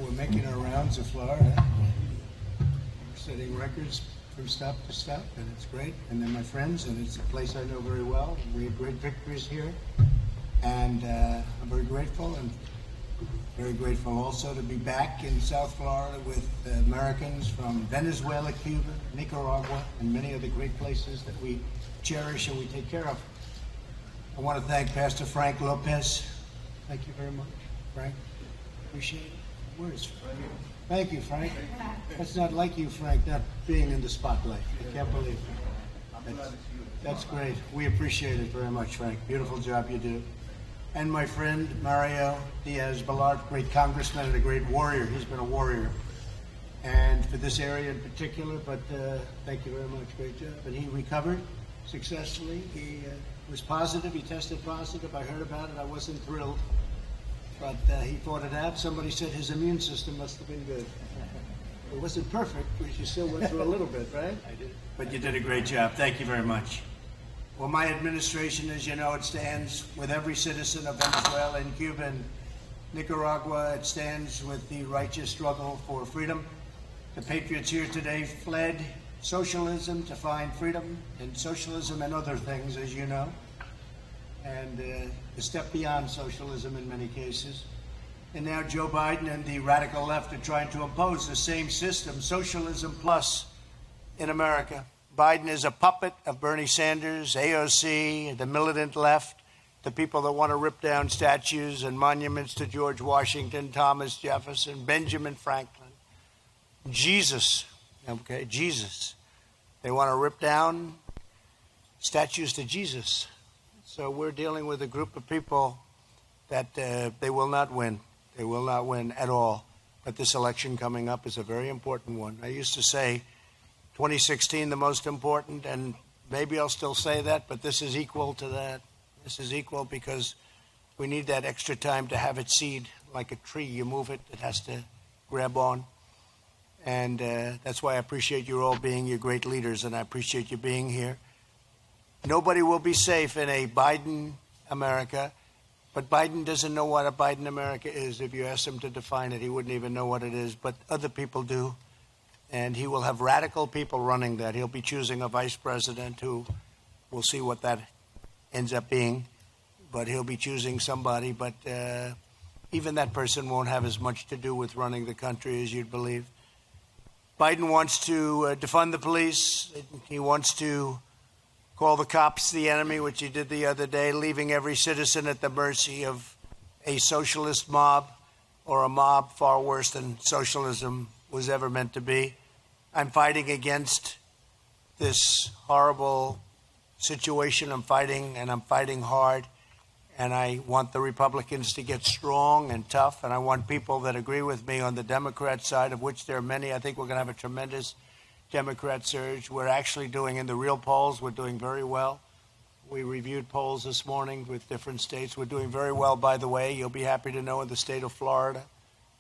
We're making our rounds of Florida. We're setting records from stop to stop, and it's great. And they're my friends, and it's a place I know very well. We have great victories here, and I'm very grateful, and very grateful also to be back in South Florida with Americans from Venezuela, Cuba, Nicaragua, and many other great places that we cherish and we take care of. I want to thank Pastor Frank Lopez. Thank you very much, Frank. Appreciate it. Where's Frank? Thank you, Frank. That's not like you, Frank, not being in the spotlight. I can't believe it. That's great. We appreciate it very much, Frank. Beautiful job you do. And my friend Mario Diaz-Balart, great congressman and a great warrior. He's been a warrior, and for this area in particular. But thank you very much. Great job. And he recovered successfully. He was positive. He tested positive. I heard about it. I wasn't thrilled, but he fought it out. Somebody said his immune system must have been good. It wasn't perfect, but you still went through a little bit, right? I did. But you did a great job. Thank you very much. Well, my administration, as you know, it stands with every citizen of Venezuela and Cuba and Nicaragua. It stands with the righteous struggle for freedom. The patriots here today fled socialism to find freedom, and socialism and other things, as you know, and a step beyond socialism in many cases. And now Joe Biden and the radical left are trying to impose the same system, socialism plus, in America. Biden is a puppet of Bernie Sanders, AOC, the militant left, the people that want to rip down statues and monuments to George Washington, Thomas Jefferson, Benjamin Franklin, Jesus, okay, Jesus. They want to rip down statues to Jesus. So we're dealing with a group of people that they will not win. They will not win at all. But this election coming up is a very important one. I used to say 2016 the most important, and maybe I'll still say that, but this is equal to that. This is equal because we need that extra time to have it seed like a tree. You move it, it has to grab on. And that's why I appreciate you all being your great leaders, and I appreciate you being here. Nobody will be safe in a Biden America, but Biden doesn't know what a Biden America is. If you ask him to define it, he wouldn't even know what it is, but other people do. And he will have radical people running that. He'll be choosing a vice president who, we'll see what that ends up being, but he'll be choosing somebody. But even that person won't have as much to do with running the country as you'd believe. Biden wants to defund the police. He wants to call the cops the enemy, which he did the other day, leaving every citizen at the mercy of a socialist mob, or a mob far worse than socialism was ever meant to be. I'm fighting against this horrible situation. I'm fighting, and I'm fighting hard. And I want the Republicans to get strong and tough. And I want people that agree with me on the Democrat side, of which there are many. I think we're going to have a tremendous Democrat surge. We're actually doing, in the real polls, we're doing very well. We reviewed polls this morning with different states. We're doing very well, by the way. You'll be happy to know in the state of Florida,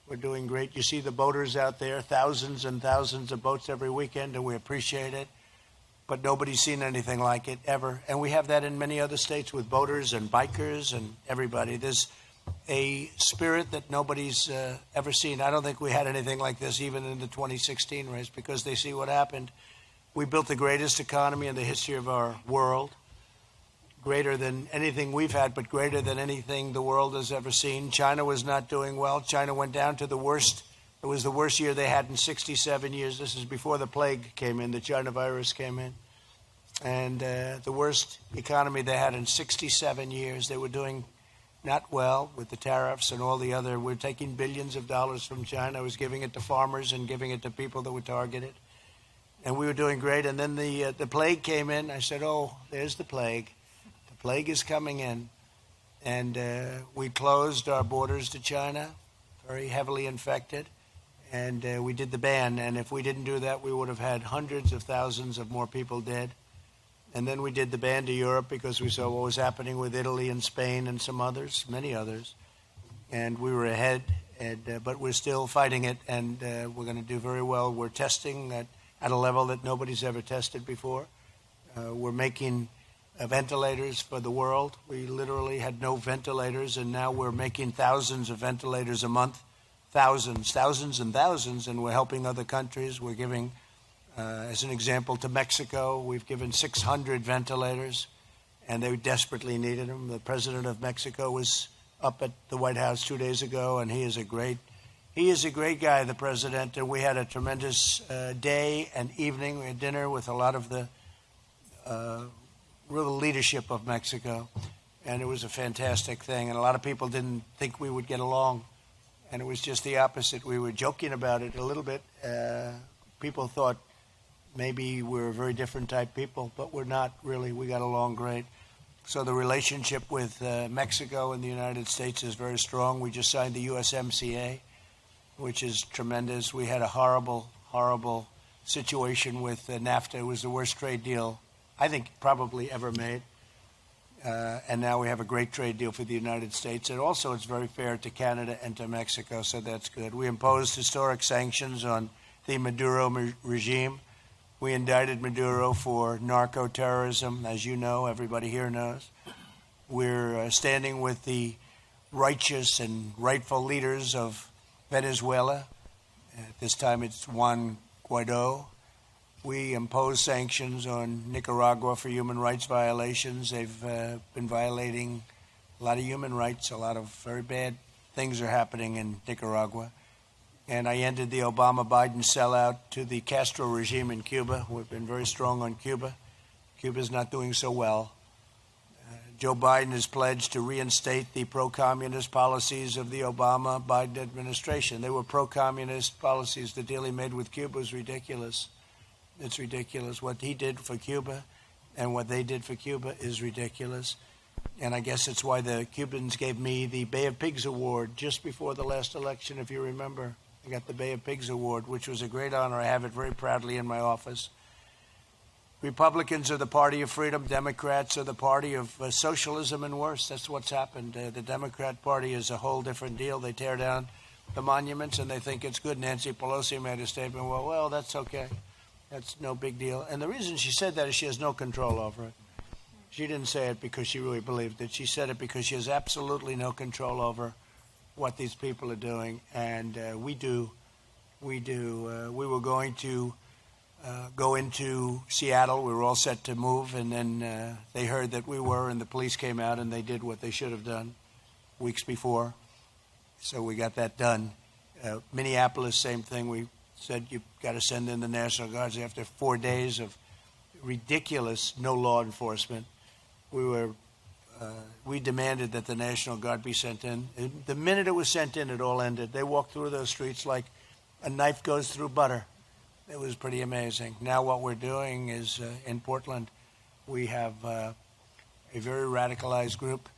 we're doing great. You see the boaters out there, thousands and thousands of boats every weekend, and we appreciate it. But nobody's seen anything like it ever. And we have that in many other states with boaters and bikers and everybody. There's a spirit that nobody's ever seen. I don't think we had anything like this even in the 2016 race, because they see what happened. We built the greatest economy in the history of our world, greater than anything we've had, but greater than anything the world has ever seen. China was not doing well. China went down to the worst. It was the worst year they had in 67 years. This is before the plague came in, the China virus came in. And the worst economy they had in 67 years. They were doing not well with the tariffs and all the other. We're taking billions of dollars from China. I was giving it to farmers and giving it to people that were targeted. And we were doing great. And then the plague came in. I said, oh, there's the plague. The plague is coming in. And we closed our borders to China, very heavily infected. And we did the ban. And if we didn't do that, we would have had hundreds of thousands of more people dead. And then we did the ban to Europe because we saw what was happening with Italy and Spain and some others, many others. And we were ahead, but we're still fighting it, and we're going to do very well. We're testing at a level that nobody's ever tested before. We're making ventilators for the world. We literally had no ventilators, and now we're making thousands of ventilators a month thousands and thousands, and we're helping other countries. We're giving, as an example, to Mexico, we've given 600 ventilators, and they desperately needed them. The president of Mexico was up at the White House 2 days ago, and he is a great guy, the president, and we had a tremendous day and evening. We had dinner with a lot of the real leadership of Mexico, and it was a fantastic thing. And a lot of people didn't think we would get along, and it was just the opposite. We were joking about it a little bit. People thought maybe we're a very different type people, but we're not really. We got along great. So the relationship with Mexico and the United States is very strong. We just signed the USMCA, which is tremendous. We had a horrible situation with NAFTA. It was the worst trade deal, I think, probably ever made. And now we have a great trade deal for the United States. And also it's very fair to Canada and to Mexico, so that's good. We imposed historic sanctions on the Maduro regime. We indicted Maduro for narco-terrorism, as you know, everybody here knows. We're standing with the righteous and rightful leaders of Venezuela. At this time it's Juan Guaido. We impose sanctions on Nicaragua for human rights violations. They've been violating a lot of human rights. A lot of very bad things are happening in Nicaragua. And I ended the Obama-Biden sellout to the Castro regime in Cuba. We've been very strong on Cuba. Cuba's not doing so well. Joe Biden has pledged to reinstate the pro-communist policies of the Obama-Biden administration. They were pro-communist policies. The deal he made with Cuba was ridiculous. It's ridiculous. What he did for Cuba and what they did for Cuba is ridiculous. And I guess it's why the Cubans gave me the Bay of Pigs Award just before the last election, if you remember. I got the Bay of Pigs Award, which was a great honor. I have it very proudly in my office. Republicans are the party of freedom. Democrats are the party of socialism and worse. That's what's happened. The Democrat Party is a whole different deal. They tear down the monuments and they think it's good. Nancy Pelosi made a statement, well, that's okay. That's no big deal. And the reason she said that is she has no control over it. She didn't say it because she really believed it. She said it because she has absolutely no control over what these people are doing. And we do. We were going to go into Seattle. We were all set to move, and then they heard that we were, and the police came out, and they did what they should have done weeks before. So we got that done. Minneapolis, same thing. We said you've got to send in the National Guards. After 4 days of ridiculous no law enforcement, we demanded that the National Guard be sent in. The minute it was sent in, it all ended. They walked through those streets like a knife goes through butter. It was pretty amazing. Now what we're doing is in Portland, we have a very radicalized group,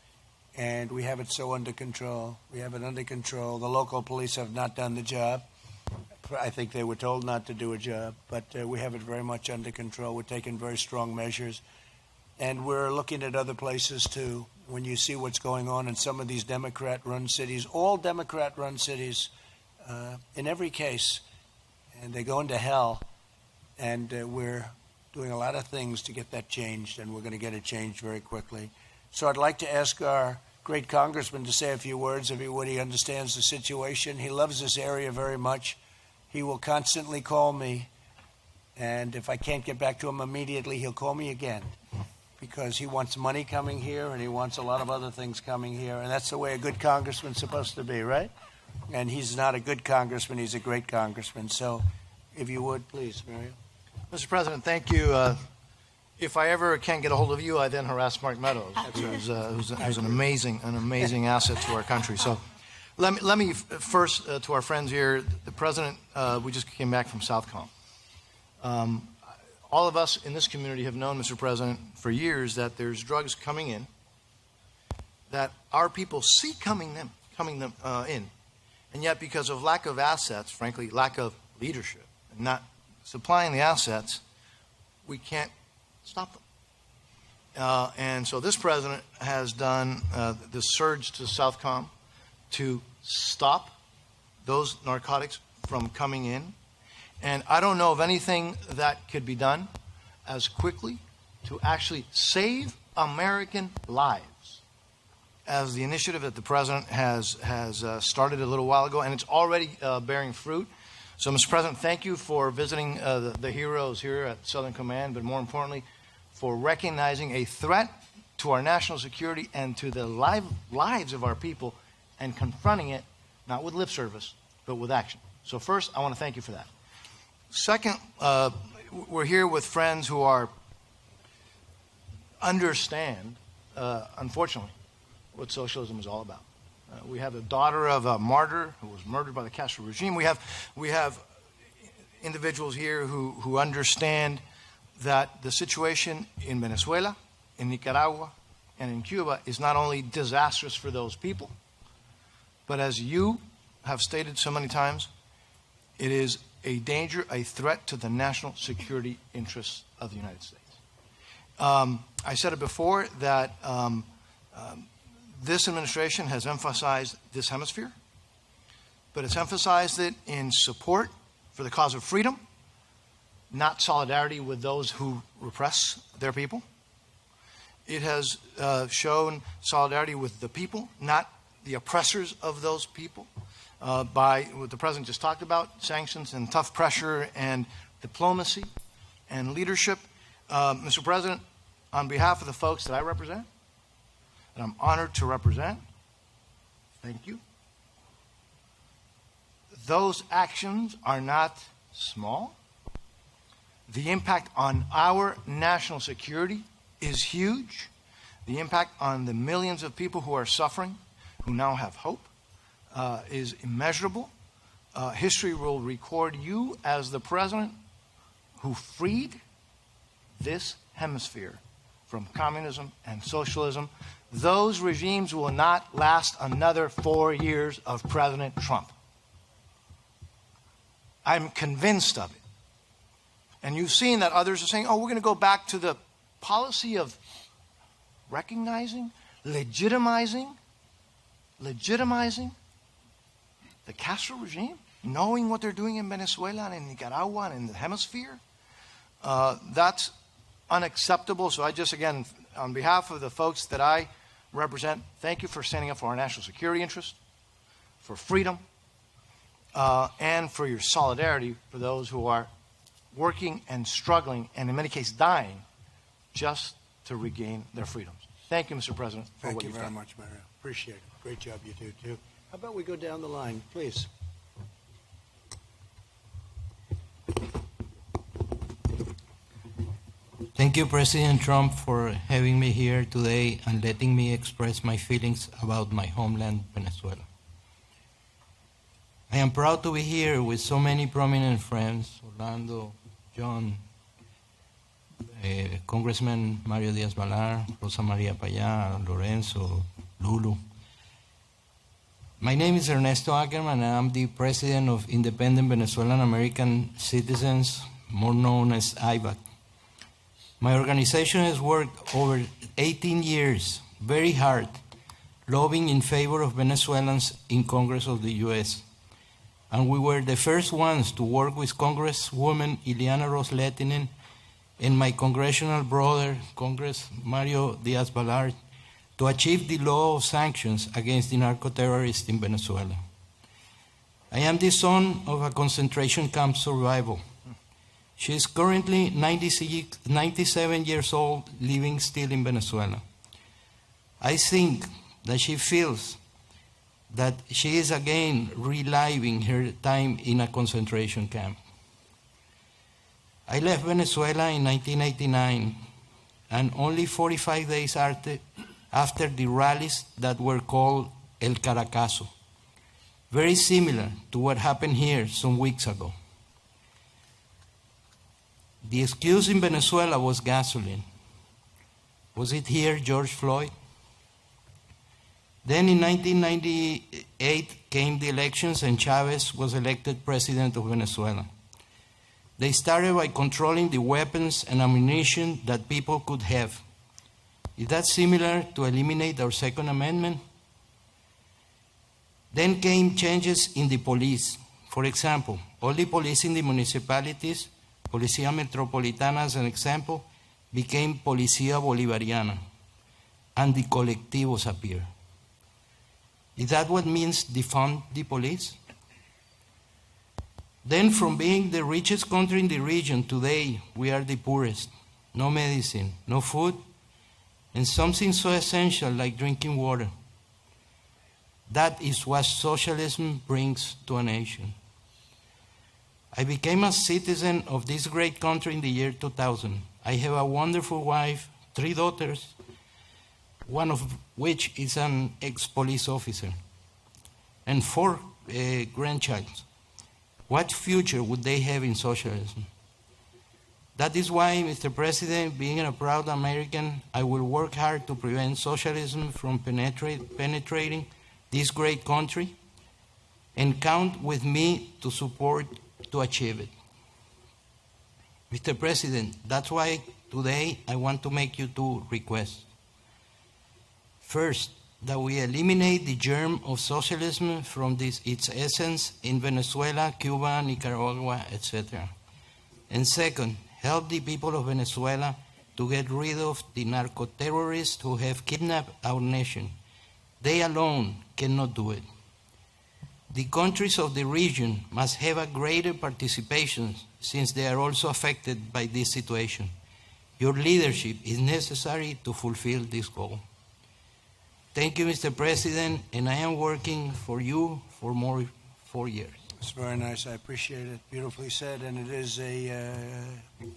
and we have it so under control. We have it under control. The local police have not done the job. I think they were told not to do a job, but we have it very much under control. We're taking very strong measures, and we're looking at other places too. When you see what's going on in some of these Democrat-run cities, all Democrat-run cities, in every case, and they're going to hell, and we're doing a lot of things to get that changed, and we're going to get it changed very quickly. So I'd like to ask our great congressman to say a few words, if he would. He understands the situation. He loves this area very much. He will constantly call me, and if I can't get back to him immediately, he'll call me again, because he wants money coming here, and he wants a lot of other things coming here, and that's the way a good congressman's supposed to be, right? And he's not a good congressman, he's a great congressman. So if you would, please, Mario. Mr. President, thank you. If I ever can't get a hold of you, I then harass Mark Meadows, who's an amazing asset to our country. So let me first, to our friends here, the President, we just came back from Southcom. All of us in this community have known, Mr. President, for years that there's drugs coming in that our people see coming in. And yet, because of lack of assets, frankly, lack of leadership, and not supplying the assets, we can't stop them. And so this president has done this surge to Southcom to stop those narcotics from coming in. And I don't know of anything that could be done as quickly to actually save American lives as the initiative that the President has started a little while ago, and it's already bearing fruit. So, Mr. President, thank you for visiting the heroes here at Southern Command, but more importantly, for recognizing a threat to our national security and to the lives of our people and confronting it, not with lip service, but with action. So first, I want to thank you for that. Second, we're here with friends who understand, unfortunately, what socialism is all about. We have the daughter of a martyr who was murdered by the Castro regime. We have individuals here who understand that the situation in Venezuela, in Nicaragua, and in Cuba is not only disastrous for those people, but as you have stated so many times, it is a danger, a threat to the national security interests of the United States. I said it before that this administration has emphasized this hemisphere, but it's emphasized it in support for the cause of freedom, not solidarity with those who repress their people. It has shown solidarity with the people, not the oppressors of those people, by what the President just talked about, sanctions and tough pressure and diplomacy and leadership. Mr. President, on behalf of the folks that I represent, that I'm honored to represent, thank you. Those actions are not small. The impact on our national security is huge. The impact on the millions of people who are suffering, who now have hope, is immeasurable. History will record you as the President who freed this hemisphere from communism and socialism. Those regimes will not last another 4 years of President Trump. I'm convinced of it. And you've seen that others are saying, oh, we're going to go back to the policy of recognizing, legitimizing the Castro regime, knowing what they're doing in Venezuela and in Nicaragua and in the hemisphere. That's unacceptable. So I just, again, on behalf of the folks that I represent, thank you for standing up for our national security interests, for freedom, and for your solidarity for those who are working and struggling, and in many cases dying, just to regain their freedoms. Thank you, Mr. President, for Thank what you you've very done. much, Mario. Appreciate it. Great job you do, too. How about we go down the line, please? Thank you, President Trump, for having me here today and letting me express my feelings about my homeland, Venezuela. I am proud to be here with so many prominent friends, Orlando, John, Congressman Mario Diaz-Balart, Rosa Maria Payá, Lorenzo, Lulu. My name is Ernesto Ackerman, and I'm the president of Independent Venezuelan American Citizens, more known as IVAC. My organization has worked over 18 years, very hard, lobbying in favor of Venezuelans in Congress of the U.S. And we were the first ones to work with Congresswoman Ileana Ros-Lehtinen and my congressional brother, Congress Mario Diaz-Balart, to achieve the law of sanctions against the narco-terrorists in Venezuela. I am the son of a concentration camp survivor. She is currently 97 years old, living still in Venezuela. I think that she feels that she is again reliving her time in a concentration camp. I left Venezuela in 1989, and only 45 days after the rallies that were called El Caracazo, very similar to what happened here some weeks ago. The excuse in Venezuela was gasoline. Was it here George Floyd? Then in 1998 came the elections and Chavez was elected president of Venezuela. They started by controlling the weapons and ammunition that people could have. Is that similar to eliminate our Second Amendment? Then came changes in the police. For example, all the police in the municipalities, Policía Metropolitana as an example, became Policía Bolivariana, and the colectivos appeared. Is that what means defund the police? Then from being the richest country in the region, today we are the poorest. No medicine, no food, and something so essential like drinking water. That is what socialism brings to a nation. I became a citizen of this great country in the year 2000. I have a wonderful wife, 3 daughters, one of which is an ex-police officer, and 4 grandchildren. What future would they have in socialism? That is why, Mr. President, being a proud American, I will work hard to prevent socialism from penetrating this great country, and count with me to support to achieve it. Mr. President, that's why today I want to make you 2 requests. First, that we eliminate the germ of socialism from its essence in Venezuela, Cuba, Nicaragua, etc. And second, help the people of Venezuela to get rid of the narco-terrorists who have kidnapped our nation. They alone cannot do it. The countries of the region must have a greater participation since they are also affected by this situation. Your leadership is necessary to fulfill this goal. Thank you, Mr. President, and I am working for you for more 4 years. It's very nice. I appreciate it. Beautifully said. And it is a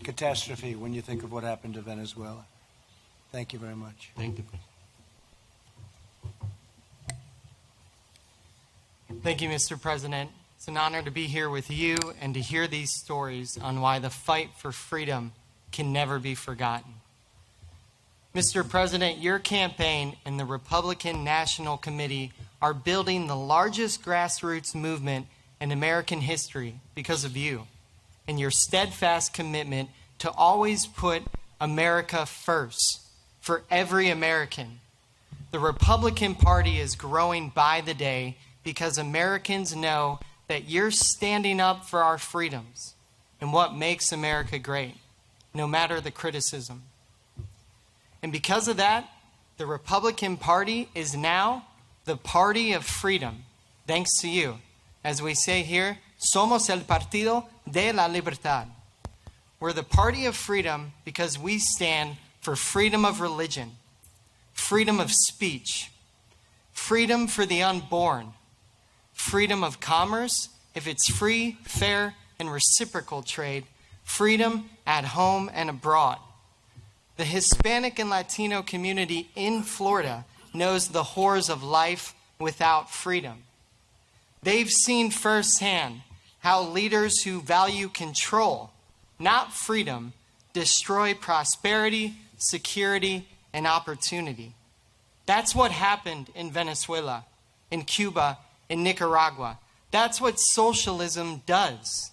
catastrophe when you think of what happened to Venezuela. Thank you very much. Thank you. Thank you, Mr. President. It's an honor to be here with you and to hear these stories on why the fight for freedom can never be forgotten. Mr. President, your campaign and the Republican National Committee are building the largest grassroots movement in American history because of you and your steadfast commitment to always put America first for every American. The Republican Party is growing by the day because Americans know that you're standing up for our freedoms and what makes America great, no matter the criticism. And because of that, the Republican Party is now the party of freedom, thanks to you. As we say here, somos el partido de la libertad. We're the party of freedom because we stand for freedom of religion, freedom of speech, freedom for the unborn, freedom of commerce, if it's free, fair, and reciprocal trade, freedom at home and abroad. The Hispanic and Latino community in Florida knows the horrors of life without freedom. They've seen firsthand how leaders who value control, not freedom, destroy prosperity, security, and opportunity. That's what happened in Venezuela, in Cuba, in Nicaragua. That's what socialism does.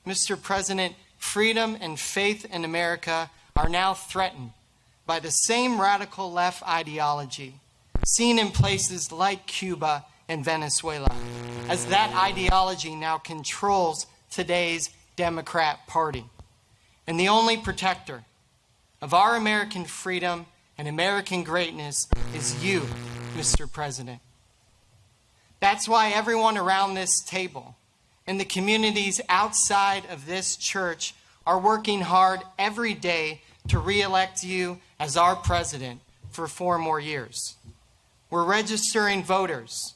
Mr. President, freedom and faith in America are now threatened by the same radical left ideology seen in places like Cuba and Venezuela, as that ideology now controls today's Democrat Party. And the only protector of our American freedom and American greatness is you, Mr. President. That's why everyone around this table and the communities outside of this church are working hard every day to re-elect you as our president for 4 more years. We're registering voters.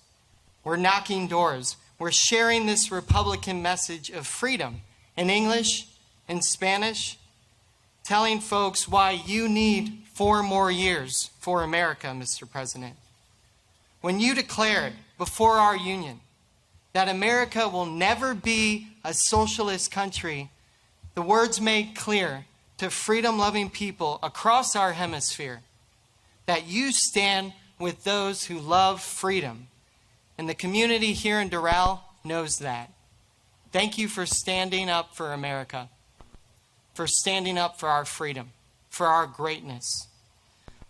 We're knocking doors. We're sharing this Republican message of freedom in English, in Spanish, telling folks why you need 4 more years for America, Mr. President. When you declared before our union that America will never be a socialist country, the words made clear to freedom-loving people across our hemisphere that you stand with those who love freedom. And the community here in Doral knows that. Thank you for standing up for America, for standing up for our freedom, for our greatness.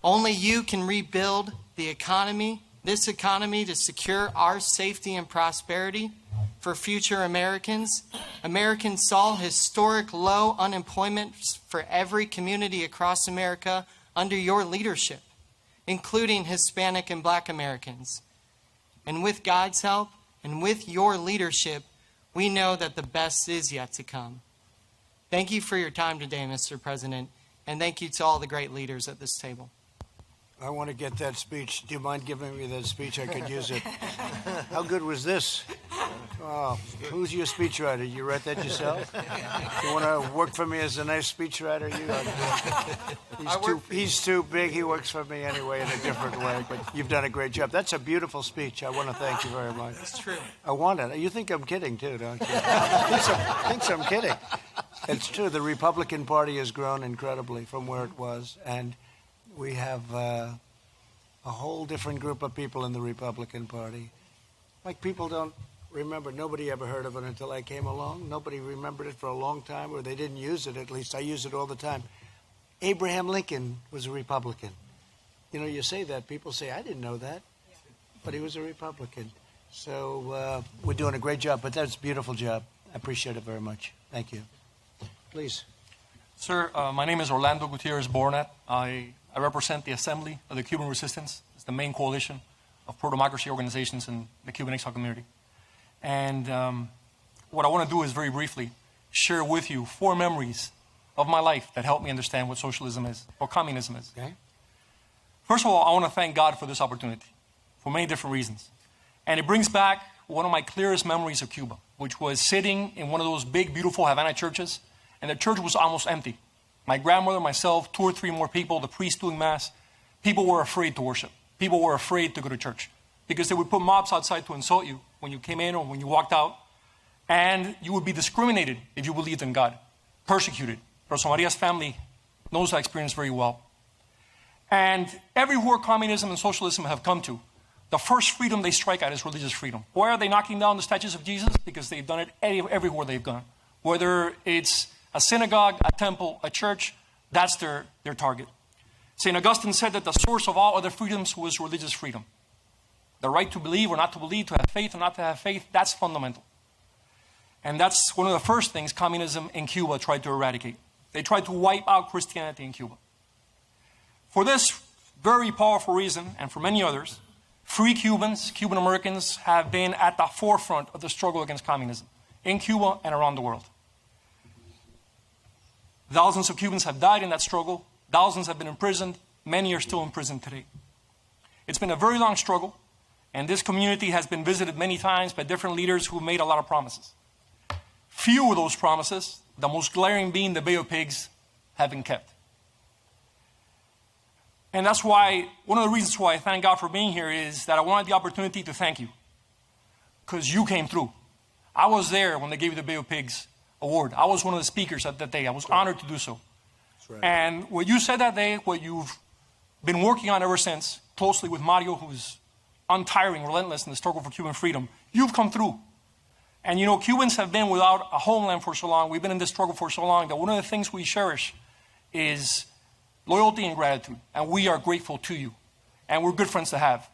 Only you can rebuild the economy, this economy, to secure our safety and prosperity for future Americans. Americans saw historic low unemployment for every community across America under your leadership, including Hispanic and Black Americans. And with God's help and with your leadership, we know that the best is yet to come. Thank you for your time today, Mr. President, and thank you to all the great leaders at this table. I want to get that speech. Do you mind giving me that speech? I could use it. How good was this? Oh, who's your speechwriter? You write that yourself? You want to work for me as a nice speechwriter? He's too big. He works for me anyway in a different way. But you've done a great job. That's a beautiful speech. I want to thank you very much. It's true. I want it. You think I'm kidding too, don't you? Thinks I'm kidding. It's true. The Republican Party has grown incredibly from where it was, and we have a whole different group of people in the Republican Party. Like, people don't remember. Nobody ever heard of it until I came along. Nobody remembered it for a long time, or they didn't use it. At least I use it all the time. Abraham Lincoln was a Republican. You know, you say that, people say, I didn't know that. But he was a Republican. So we're doing a great job, but that's a beautiful job. I appreciate it very much. Thank you. Please. Sir, my name is Orlando Gutierrez Bornat. I represent the Assembly of the Cuban Resistance. It's the main coalition of pro-democracy organizations in the Cuban exile community. And what I want to do is very briefly share with you 4 memories of my life that helped me understand what socialism is, what communism is. Okay. First of all, I want to thank God for this opportunity for many different reasons. And it brings back one of my clearest memories of Cuba, which was sitting in one of those big, beautiful Havana churches, and the church was almost empty. My grandmother, myself, 2 or 3 more people, the priest doing mass. People were afraid to worship. People were afraid to go to church because they would put mobs outside to insult you when you came in or when you walked out. And you would be discriminated if you believed in God, persecuted. Rosa Maria's family knows that experience very well. And everywhere communism and socialism have come to, the first freedom they strike at is religious freedom. Why are they knocking down the statues of Jesus? Because they've done it everywhere they've gone. Whether it's a synagogue, a temple, a church, that's their target. St. Augustine said that the source of all other freedoms was religious freedom. The right to believe or not to believe, to have faith or not to have faith, that's fundamental. And that's one of the first things communism in Cuba tried to eradicate. They tried to wipe out Christianity in Cuba. For this very powerful reason, and for many others, free Cubans, Cuban Americans, have been at the forefront of the struggle against communism in Cuba and around the world. Thousands of Cubans have died in that struggle. Thousands have been imprisoned. Many are still in prison today. It's been a very long struggle, and this community has been visited many times by different leaders who made a lot of promises. Few of those promises, the most glaring being the Bay of Pigs, have been kept. And that's why, one of the reasons why I thank God for being here is that I wanted the opportunity to thank you, because you came through. I was there when they gave you the Bay of Pigs award. I was one of the speakers at that day. I was honored to do so. That's right. And what you said that day, what you've been working on ever since, closely with Mario, who's untiring, relentless in the struggle for Cuban freedom, you've come through. And you know, Cubans have been without a homeland for so long. We've been in this struggle for so long that one of the things we cherish is loyalty and gratitude. And we are grateful to you. And we're good friends to have.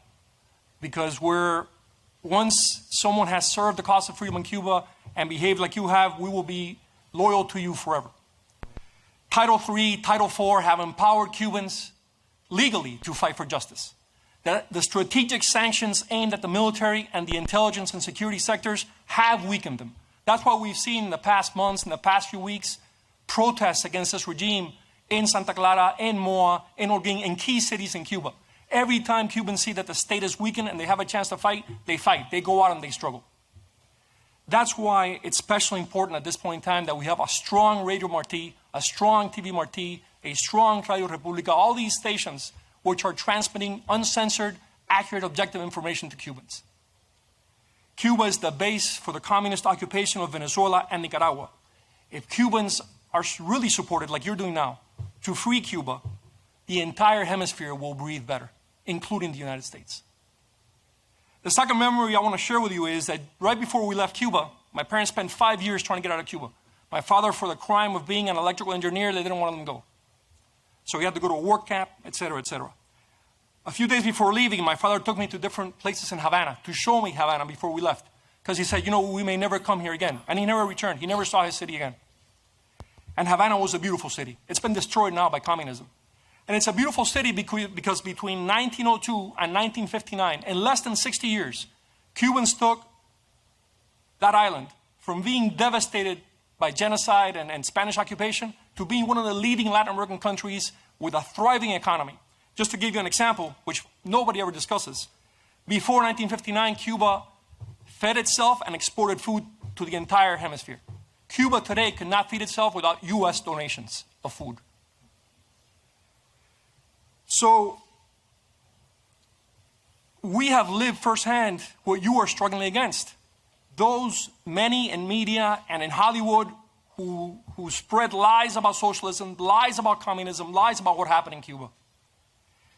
Because once someone has served the cause of freedom in Cuba and behaved like you have, we will be loyal to you forever. Title III, Title IV have empowered Cubans legally to fight for justice. The strategic sanctions aimed at the military and the intelligence and security sectors have weakened them. That's why we've seen in the past months, in the past few weeks, protests against this regime in Santa Clara, in Moa, in Holguín, in key cities in Cuba. Every time Cubans see that the state is weakened and they have a chance to fight. They go out and they struggle. That's why it's especially important at this point in time that we have a strong Radio Martí, a strong TV Martí, a strong Radio República, all these stations which are transmitting uncensored, accurate, objective information to Cubans. Cuba is the base for the communist occupation of Venezuela and Nicaragua. If Cubans are really supported, like you're doing now, to free Cuba, the entire hemisphere will breathe better, including the United States. The second memory I want to share with you is that right before we left Cuba, my parents spent 5 years trying to get out of Cuba. My father, for the crime of being an electrical engineer, they didn't want him to go. So he had to go to a work camp, etc., etc. A few days before leaving, my father took me to different places in Havana to show me Havana before we left. Because he said, you know, we may never come here again. And he never returned. He never saw his city again. And Havana was a beautiful city. It's been destroyed now by communism. And it's a beautiful city because between 1902 and 1959, in less than 60 years, Cubans took that island from being devastated by genocide and Spanish occupation to being one of the leading Latin American countries with a thriving economy. Just to give you an example, which nobody ever discusses, before 1959, Cuba fed itself and exported food to the entire hemisphere. Cuba today cannot feed itself without US donations of food. So we have lived firsthand what you are struggling against. Those many in media and in Hollywood who spread lies about socialism, lies about communism, lies about what happened in Cuba.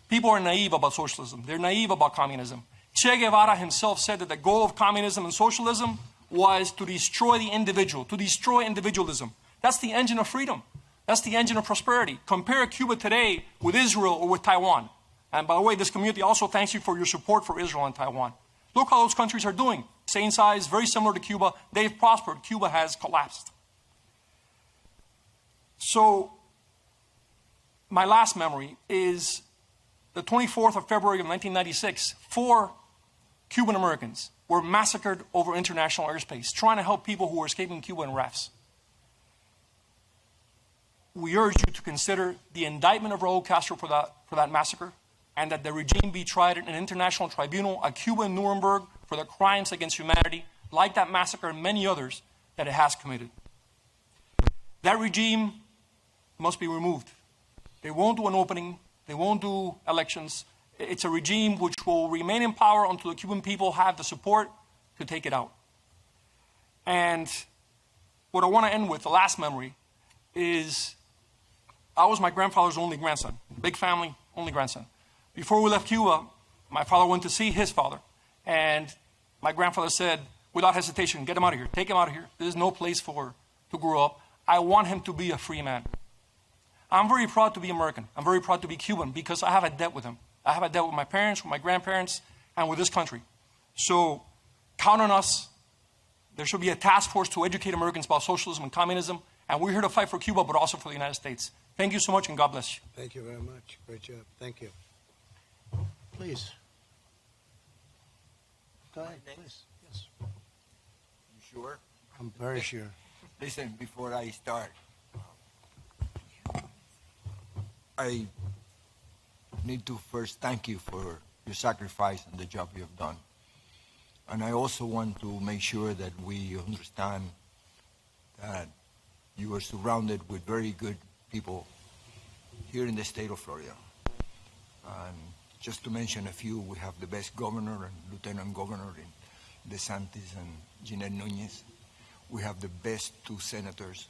People are naive about socialism. They're naive about communism. Che Guevara himself said that the goal of communism and socialism was to destroy the individual, to destroy individualism. That's the engine of freedom. That's the engine of prosperity. Compare Cuba today with Israel or with Taiwan. And by the way, this community also thanks you for your support for Israel and Taiwan. Look how those countries are doing. Same size, very similar to Cuba. They've prospered. Cuba has collapsed. So, my last memory is the 24th of February of 1996. 4 Cuban Americans were massacred over international airspace, trying to help people who were escaping Cuba in rafts. We urge you to consider the indictment of Raul Castro for that massacre, and that the regime be tried in an international tribunal, a Cuban Nuremberg, for the crimes against humanity, like that massacre and many others that it has committed. That regime must be removed. They won't do an opening. They won't do elections. It's a regime which will remain in power until the Cuban people have the support to take it out. And what I want to end with, the last memory, is I was my grandfather's only grandson. Big family, only grandson. Before we left Cuba, my father went to see his father. And my grandfather said, without hesitation, get him out of here. Take him out of here. There's no place to grow up. I want him to be a free man. I'm very proud to be American. I'm very proud to be Cuban because I have a debt with him. I have a debt with my parents, with my grandparents, and with this country. So count on us. There should be a task force to educate Americans about socialism and communism. And we're here to fight for Cuba, but also for the United States. Thank you so much, and God bless you. Thank you very much. Great job. Thank you. Please. Go ahead, please. Yes. You sure? I'm very sure. Listen, before I start, I need to first thank you for your sacrifice and the job you have done. And I also want to make sure that we understand that you are surrounded with very good people here in the state of Florida. And just to mention a few, we have the best governor and lieutenant governor in DeSantis and Jeanette Nunez. We have the best 2 senators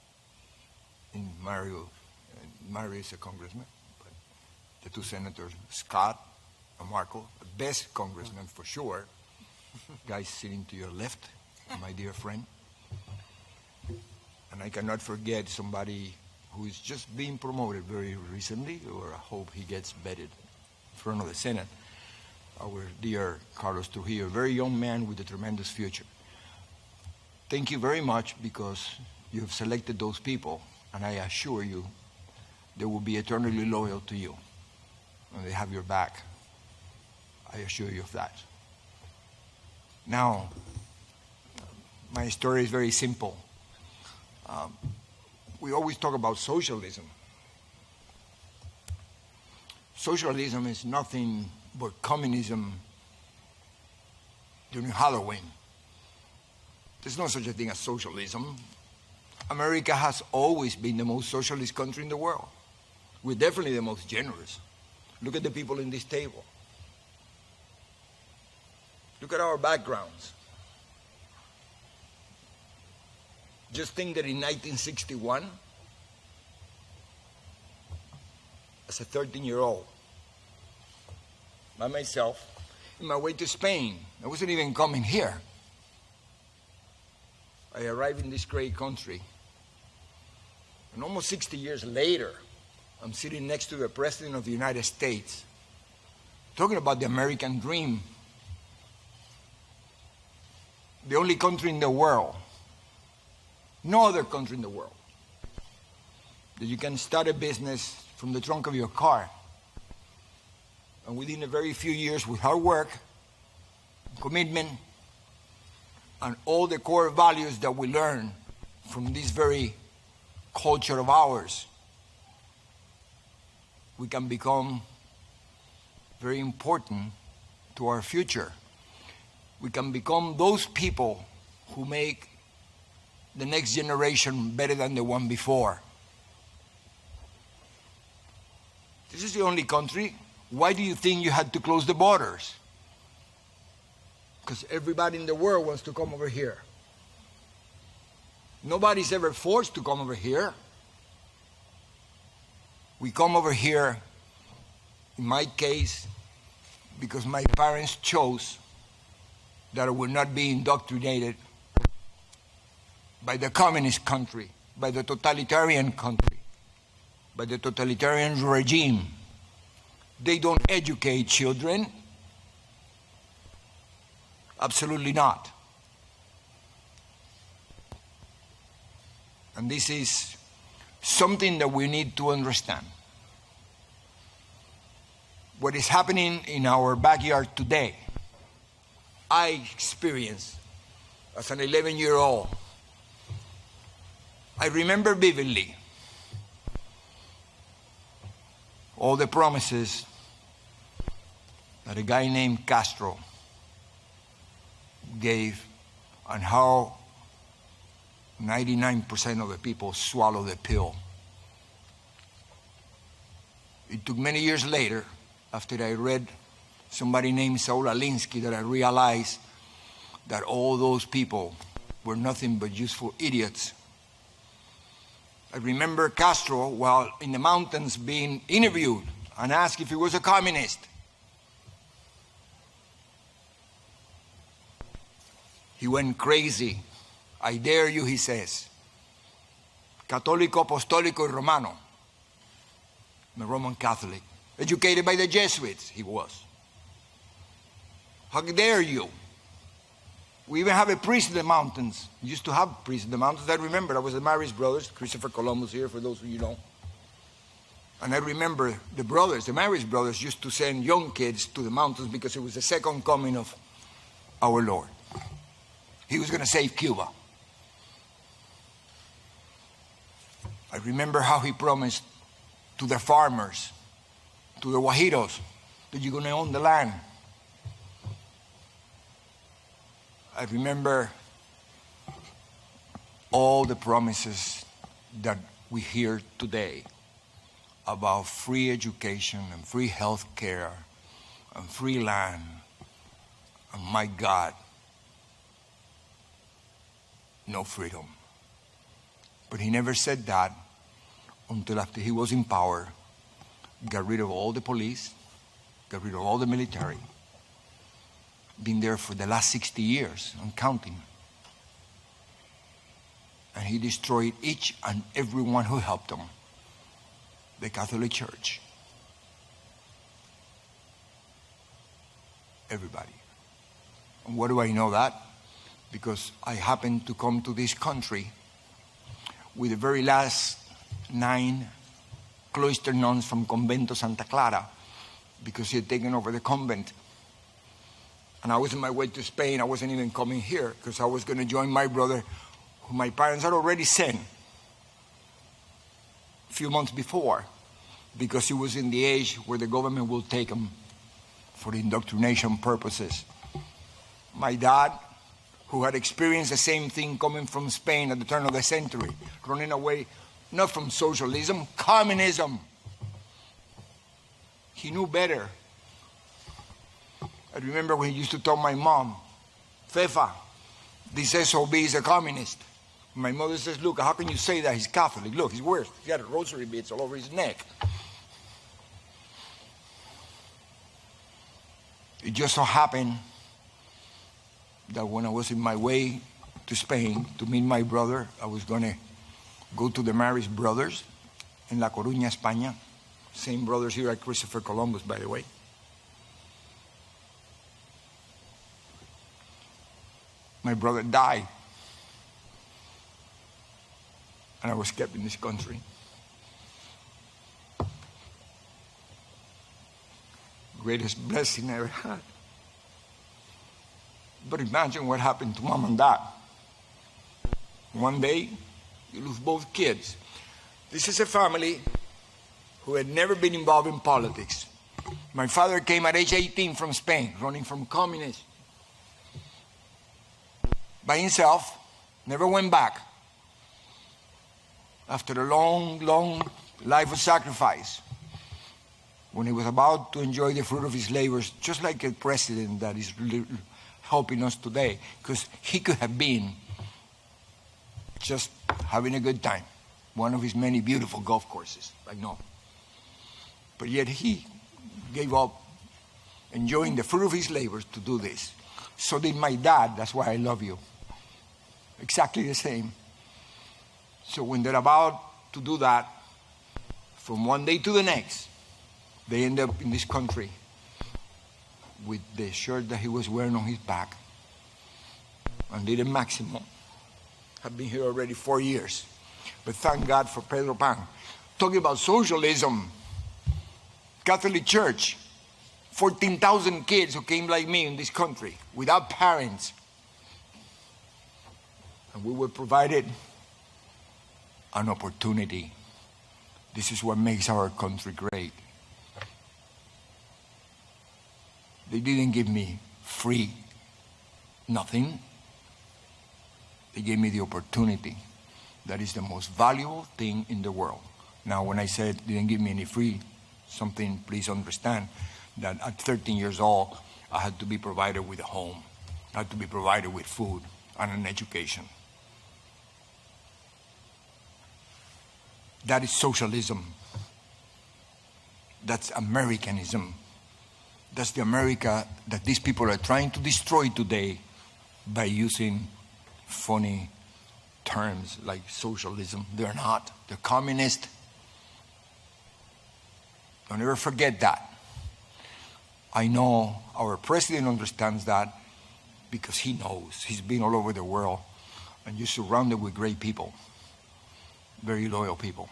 in Mario. Mario is a congressman, but the 2 senators, Scott and Marco, the best congressman for sure. Guy sitting to your left, my dear friend. And I cannot forget somebody who is just being promoted very recently, or I hope he gets vetted in front of the Senate, our dear Carlos Trujillo, a very young man with a tremendous future. Thank you very much because you have selected those people, and I assure you they will be eternally loyal to you, and they have your back. I assure you of that. Now, my story is very simple. We always talk about socialism. Socialism is nothing but communism during Halloween. There's no such a thing as socialism. America has always been the most socialist country in the world. We're definitely the most generous. Look at the people in this table. Look at our backgrounds. Just think that in 1961, as a 13-year-old, by myself, on my way to Spain, I wasn't even coming here. I arrived in this great country, and almost 60 years later, I'm sitting next to the President of the United States, talking about the American dream. The only country in the world, no other country in the world, that you can start a business from the trunk of your car. And within a very few years, with hard work, commitment, and all the core values that we learn from this very culture of ours, we can become very important to our future. We can become those people who make the next generation better than the one before. This is the only country. Why do you think you had to close the borders? Because everybody in the world wants to come over here. Nobody's ever forced to come over here. We come over here, in my case, because my parents chose that I would not be indoctrinated by the communist country, by the totalitarian country, by the totalitarian regime. They don't educate children. Absolutely not. And this is something that we need to understand. What is happening in our backyard today, I experienced as an 11-year-old. I remember vividly all the promises that a guy named Castro gave and how 99% of the people swallow the pill. It took many years later, after I read somebody named Saul Alinsky, that I realized that all those people were nothing but useful idiots. I remember Castro while in the mountains being interviewed and asked if he was a communist. He went crazy. I dare you, he says. Católico, apostólico, y romano. I'm a Roman Catholic. Educated by the Jesuits, he was. How dare you? We even have a priest in the mountains. We used to have priests in the mountains. I remember, I was the Marist brothers, Christopher Columbus here, for those of you know. And I remember the brothers, the Marist brothers, used to send young kids to the mountains because it was the second coming of our Lord. He was going to save Cuba. I remember how he promised to the farmers, to the Guajiros, that you're going to own the land. I remember all the promises that we hear today about free education and free health care and free land. And my God, no freedom. But he never said that until after he was in power, got rid of all the police, got rid of all the military, been there for the last 60 years and counting. And he destroyed each and every one who helped him. The Catholic Church. Everybody. And why do I know that? Because I happened to come to this country with the very last 9 cloister nuns from Convento Santa Clara, because he had taken over the convent. And I was on my way to Spain. I wasn't even coming here because I was going to join my brother, who my parents had already sent a few months before, because he was in the age where the government will take him for indoctrination purposes. My dad, who had experienced the same thing coming from Spain at the turn of the century, running away not from socialism, communism. He knew better. I remember when he used to tell my mom, Fefa, this SOB is a communist. My mother says, look, how can you say that? He's Catholic. Look, he's worse. He got rosary beads all over his neck. It just so happened that when I was in my way to Spain to meet my brother, I was going to go to the Marist brothers in La Coruña, España. Same brothers here at Christopher Columbus, by the way. My brother died. And I was kept in this country. Greatest blessing I ever had. But imagine what happened to mom and dad. One day, you lose both kids. This is a family who had never been involved in politics. My father came at age 18 from Spain, running from communists. By himself, never went back. After a long, long life of sacrifice, when he was about to enjoy the fruit of his labors, just like a president that is helping us today, because he could have been just having a good time, one of his many beautiful golf courses, I know. But yet he gave up enjoying the fruit of his labors to do this. So did my dad. That's why I love you. Exactly the same. So when they're about to do that, from one day to the next, they end up in this country with the shirt that he was wearing on his back. And little Maximo have been here already 4 years. But thank God for Pedro Pan. Talking about socialism, Catholic Church, 14,000 kids who came like me in this country without parents. And we were provided an opportunity. This is what makes our country great. They didn't give me free nothing. They gave me the opportunity. That is the most valuable thing in the world. Now, when I said they didn't give me any free something, please understand that at 13 years old, I had to be provided with a home. I had to be provided with food and an education. That is socialism. That's Americanism. That's the America that these people are trying to destroy today by using funny terms like socialism. They're not. They're communist. Don't ever forget that. I know our president understands that because he knows. He's been all over the world and you're surrounded with great people, very loyal people.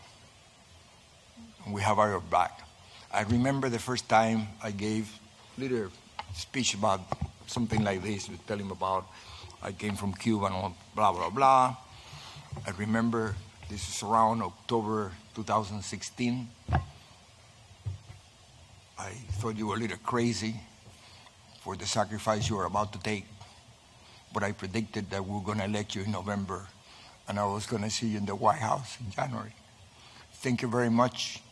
And we have our back. I remember the first time I gave a little speech about something like this, to tell him about I came from Cuba and blah, blah, blah. I remember this is around October 2016. I thought you were a little crazy for the sacrifice you were about to take. But I predicted that we were going to elect you in November and I was going to see you in the White House in January. Thank you very much.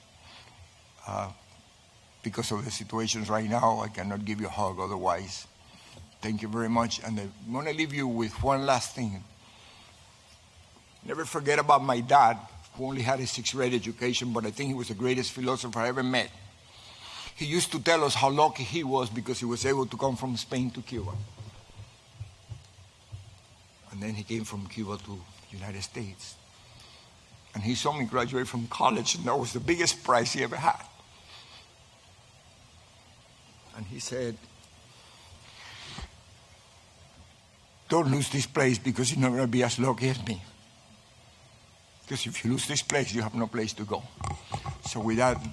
Because of the situations right now, I cannot give you a hug otherwise. Thank you very much. And I want to leave you with one last thing. Never forget about my dad, who only had a 6th grade education, but I think he was the greatest philosopher I ever met. He used to tell us how lucky he was because he was able to come from Spain to Cuba. And then he came from Cuba to the United States. And he saw me graduate from college, and that was the biggest prize he ever had. And he said, don't lose this place because you're not going to be as lucky as me. Because if you lose this place, you have no place to go. So with that,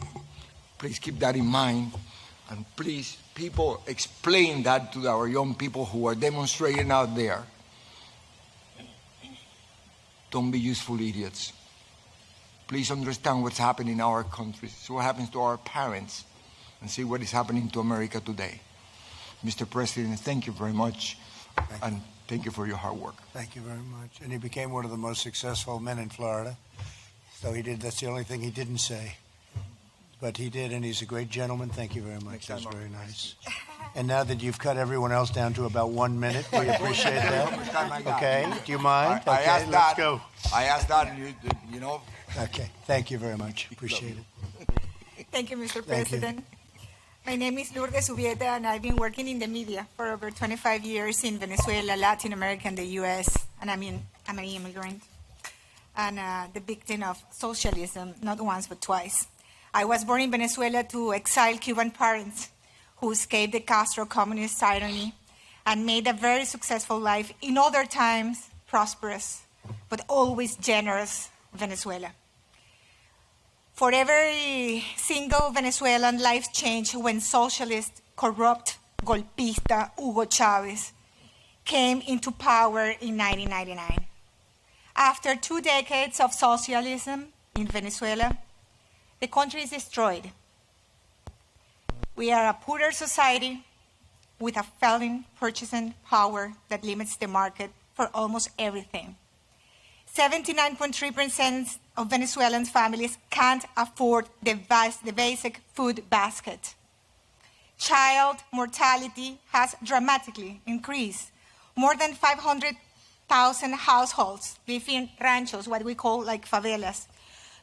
please keep that in mind. And please, people, explain that to our young people who are demonstrating out there. Don't be useful idiots. Please understand what's happening in our country. See what happens to our parents. And see what is happening to America today. Mr. President, thank you very much. And thank you for your hard work. Thank you very much. And he became one of the most successful men in Florida. So he did. That's the only thing he didn't say. But he did, and he's a great gentleman. Thank you very much. That's very nice. And now that you've cut everyone else down to about 1 minute, we appreciate that. Okay, do you mind? I Okay, asked let's that. go. I asked that, you know. Okay, thank you very much. Appreciate it. Thank you, Mr. President. My name is Lourdes Ubieta, and I've been working in the media for over 25 years in Venezuela, Latin America, and the U.S., and I'm an immigrant and the victim of socialism, not once but twice. I was born in Venezuela to exiled Cuban parents who escaped the Castro communist tyranny and made a very successful life in other times, prosperous, but always generous Venezuela. For every single Venezuelan life changed when socialist, corrupt, golpista Hugo Chavez came into power in 1999. After 2 decades of socialism in Venezuela, the country is destroyed. We are a poorer society with a failing purchasing power that limits the market for almost everything. 79.3% of Venezuelan families can't afford the basic food basket. Child mortality has dramatically increased. More than 500,000 households live in ranchos, what we call like favelas.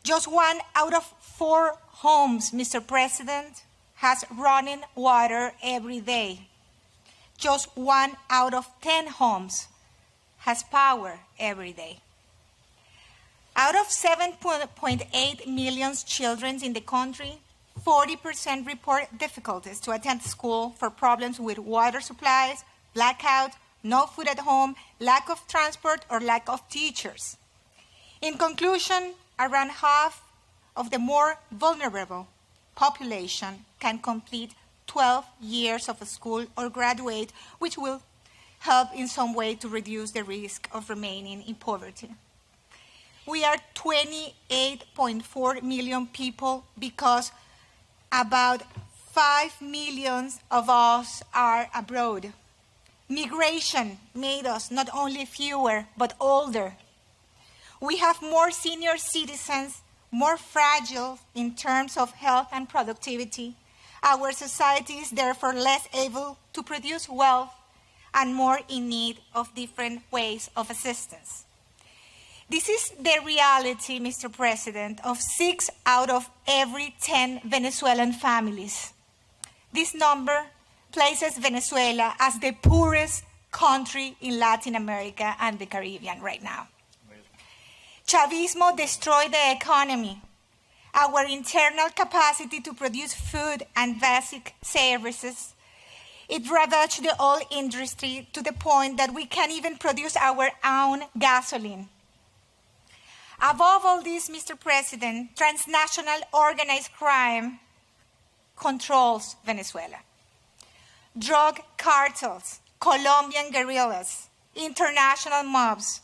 Just 1 out of 4 homes, Mr. President, has running water every day. Just 1 out of 10 homes has power every day. Out of 7.8 million children in the country, 40% report difficulties to attend school for problems with water supplies, blackout, no food at home, lack of transport, or lack of teachers. In conclusion, around half of the more vulnerable population can complete 12 years of school or graduate, which will help in some way to reduce the risk of remaining in poverty. We are 28.4 million people because about 5 million of us are abroad. Migration made us not only fewer, but older. We have more senior citizens, more fragile in terms of health and productivity. Our society is therefore less able to produce wealth and more in need of different ways of assistance. This is the reality, Mr. President, of 6 out of every 10 Venezuelan families. This number places Venezuela as the poorest country in Latin America and the Caribbean right now. Chavismo destroyed the economy. Our internal capacity to produce food and basic services. It ravaged the oil industry to the point that we can't even produce our own gasoline. Above all this, Mr. President, transnational organized crime controls Venezuela. Drug cartels, Colombian guerrillas, international mobs,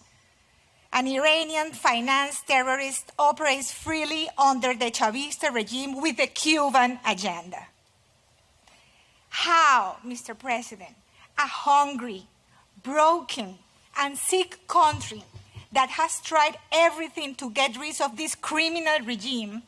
and Iranian-financed terrorists operate freely under the Chavista regime with the Cuban agenda. How, Mr. President, a hungry, broken, and sick country that has tried everything to get rid of this criminal regime,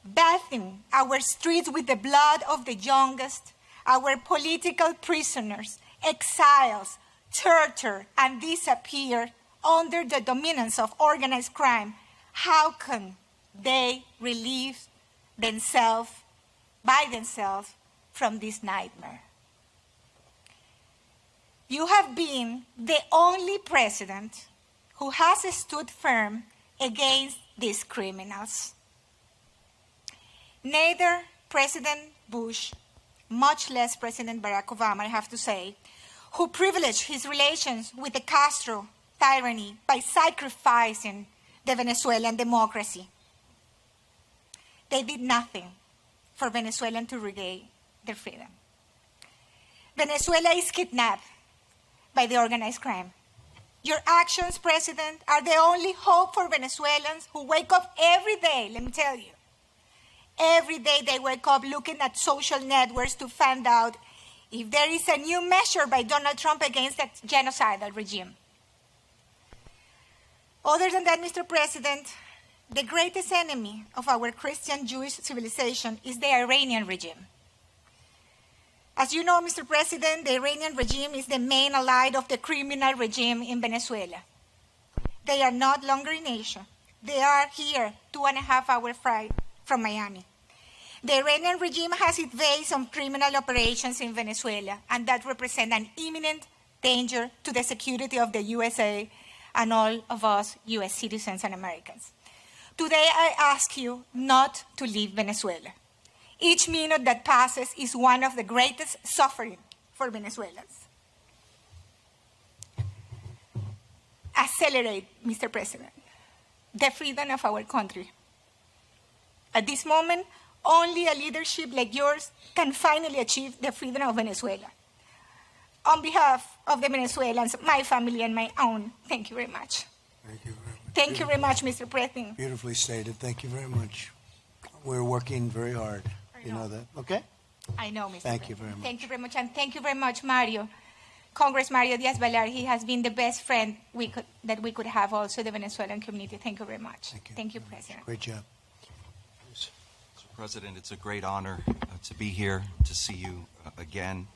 bathing our streets with the blood of the youngest, our political prisoners, exiles, tortured, and disappeared under the dominance of organized crime, how can they relieve themselves from this nightmare? You have been the only president who has stood firm against these criminals. Neither President Bush, much less President Barack Obama, I have to say, who privileged his relations with the Castro tyranny by sacrificing the Venezuelan democracy. They did nothing for Venezuelans to regain their freedom. Venezuela is kidnapped by the organized crime. Your actions, President, are the only hope for Venezuelans who wake up every day, let me tell you. Every day they wake up looking at social networks to find out if there is a new measure by Donald Trump against that genocidal regime. Other than that, Mr. President, the greatest enemy of our Christian Jewish civilization is the Iranian regime. As you know, Mr. President, the Iranian regime is the main ally of the criminal regime in Venezuela. They are not longer in Asia. They are here, 2.5 hours flight from Miami. The Iranian regime has its base on criminal operations in Venezuela, and that represents an imminent danger to the security of the USA and all of us US citizens and Americans. Today, I ask you not to leave Venezuela. Each minute that passes is one of the greatest suffering for Venezuelans. Accelerate, Mr. President, the freedom of our country. At this moment, only a leadership like yours can finally achieve the freedom of Venezuela. on behalf of the Venezuelans, my family and my own, thank you very much. Thank you very much. Thank you very much, Mr. President. Beautifully stated. Thank you very much. We're working very hard. You know that, okay? I know, Mr. Thank you President. very much. Thank you very much, and thank you very much, Mario. Congress Mario Diaz-Balart, he has been the best friend that we could have also the Venezuelan community. Thank you very much. Thank you. Thank you, President. Great job. Mr. President, it's a great honor to be here, to see you again.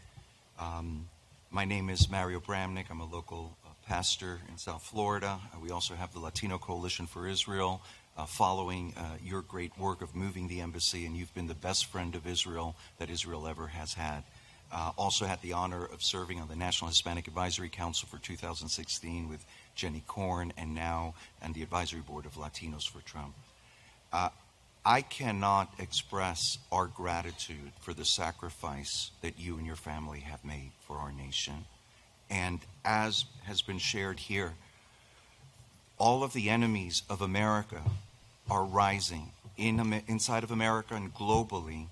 My name is Mario Bramnick. I'm a local pastor in South Florida. We also have the Latino Coalition for Israel, following your great work of moving the embassy, and you've been the best friend of Israel that Israel ever has had. Also had the honor of serving on the National Hispanic Advisory Council for 2016 with Jenny Korn, and now on the Advisory Board of Latinos for Trump. I cannot express our gratitude for the sacrifice that you and your family have made for our nation. And as has been shared here, all of the enemies of America are rising inside of America and globally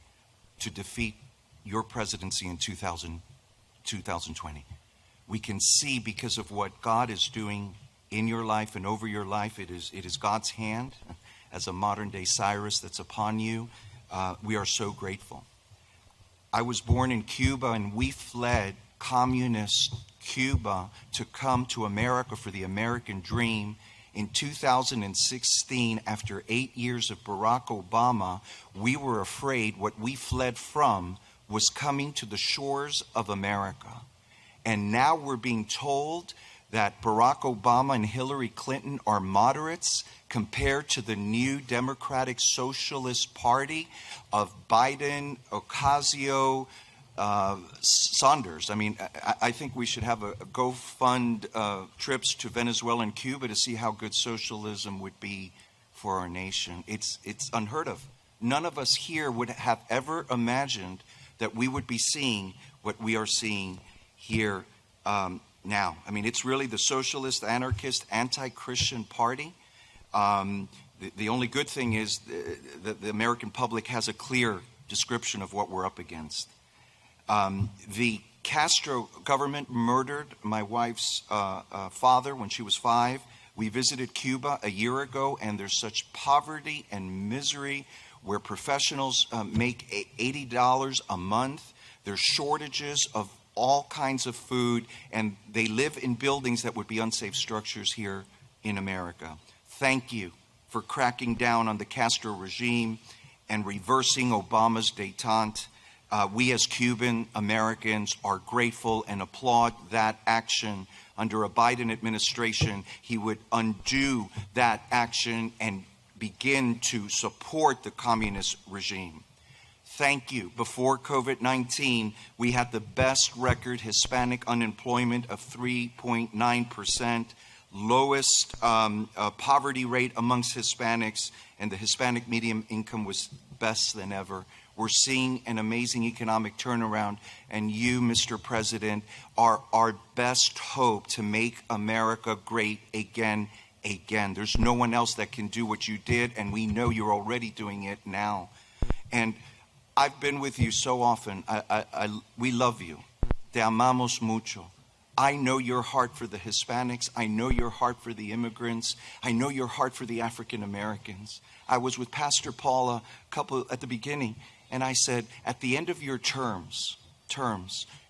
to defeat your presidency in 2020. We can see, because of what God is doing in your life and over your life, it is God's hand as a modern day Cyrus that's upon you. We are so grateful. I was born in Cuba, and we fled communist Cuba to come to America for the American dream. In 2016, after 8 years of Barack Obama, we were afraid what we fled from was coming to the shores of America. And now we're being told that Barack Obama and Hillary Clinton are moderates compared to the new Democratic Socialist Party of Biden, Ocasio, Saunders. I mean, I think we should have a go-fund trips to Venezuela and Cuba to see how good socialism would be for our nation. It's unheard of. None of us here would have ever imagined that we would be seeing what we are seeing here now. I mean, it's really the socialist, anarchist, anti-Christian party. The only good thing is that the American public has a clear description of what we're up against. The Castro government murdered my wife's father when she was 5. We visited Cuba a year ago, and there's such poverty and misery where professionals make $80 a month. There's shortages of all kinds of food, and they live in buildings that would be unsafe structures here in America. Thank you for cracking down on the Castro regime and reversing Obama's détente. We as Cuban Americans are grateful and applaud that action. Under a Biden administration, he would undo that action and begin to support the communist regime. Thank you. Before COVID-19, we had the best record Hispanic unemployment of 3.9%, lowest poverty rate amongst Hispanics, and the Hispanic median income was best than ever. We're seeing an amazing economic turnaround, and you, Mr. President, are our best hope to make America great again. There's no one else that can do what you did, and we know you're already doing it now. And I've been with you so often. We love you. Te amamos mucho. I know your heart for the Hispanics. I know your heart for the immigrants. I know your heart for the African Americans. I was with Pastor Paula at the beginning, and I said, at the end of your terms,